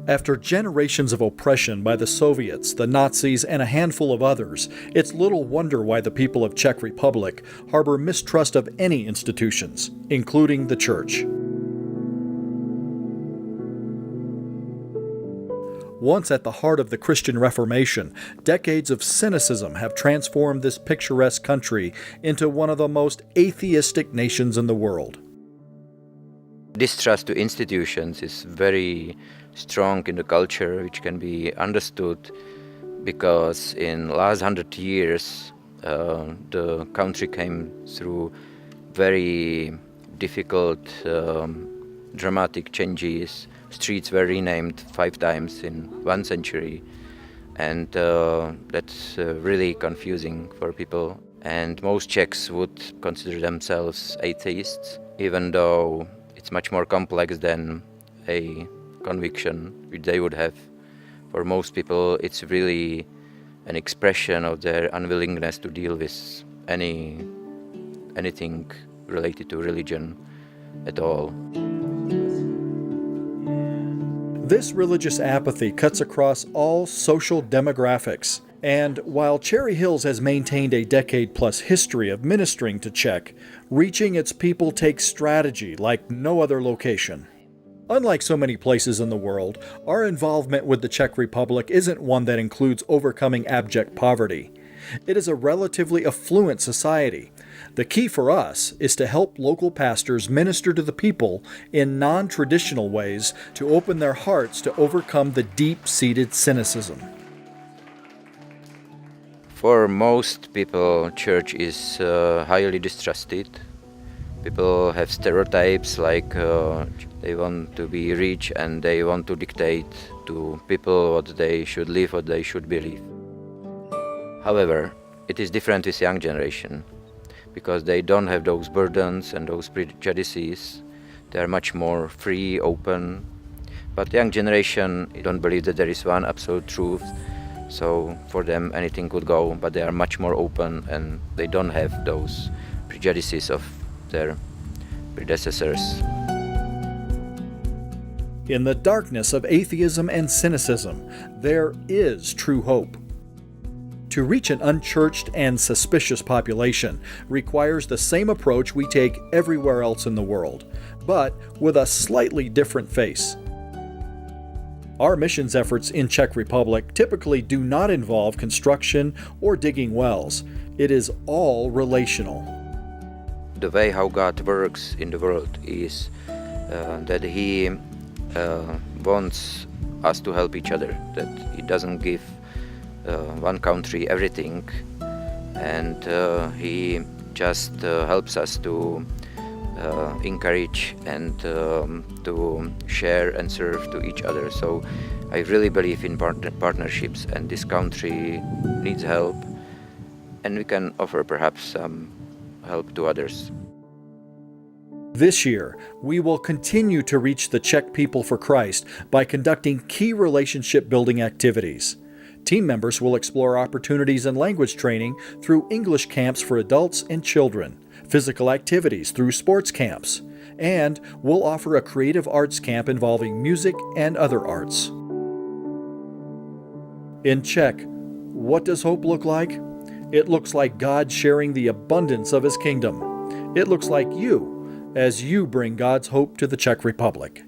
After generations of oppression by the Soviets, the Nazis, and a handful of others, it's little wonder why the people of Czech Republic harbor mistrust of any institutions, including the church. Once at the heart of the Christian Reformation, decades of cynicism have transformed this picturesque country into one of the most atheistic nations in the world. Distrust to institutions is very strong in the culture, which can be understood because in the last 100 years the country came through very difficult, dramatic changes. Streets were renamed 5 times in 1 century, and that's really confusing for people. And most Czechs would consider themselves atheists, even though it's much more complex than a conviction which they would have. For most people, it's really an expression of their unwillingness to deal with anything related to religion at all. This religious apathy cuts across all social demographics. And while Cherry Hills has maintained a decade-plus history of ministering to Czech, reaching its people takes strategy like no other location. Unlike so many places in the world, our involvement with the Czech Republic isn't one that includes overcoming abject poverty. It is a relatively affluent society. The key for us is to help local pastors minister to the people in non-traditional ways to open their hearts to overcome the deep-seated cynicism. For most people, church is highly distrusted. People have stereotypes like they want to be rich and they want to dictate to people what they should live, what they should believe. However, it is different with young generation because they don't have those burdens and those prejudices. They are much more free, open. But young generation don't believe that there is one absolute truth. So for them anything could go, but they are much more open and they don't have those prejudices of their predecessors. In the darkness of atheism and cynicism, there is true hope. To reach an unchurched and suspicious population requires the same approach we take everywhere else in the world, but with a slightly different face. Our missions efforts in Czech Republic typically do not involve construction or digging wells. It is all relational. The way how God works in the world is that He wants us to help each other, that He doesn't give one country everything, and He just helps us to encourage and to share and serve to each other. So I really believe in partnerships, and this country needs help, and we can offer perhaps some help to others. This year, we will continue to reach the Czech people for Christ by conducting key relationship-building activities. Team members will explore opportunities in language training through English camps for adults and children, physical activities through sports camps, and we'll offer a creative arts camp involving music and other arts. In Czech, what does hope look like? It looks like God sharing the abundance of His kingdom. It looks like you as you bring God's hope to the Czech Republic.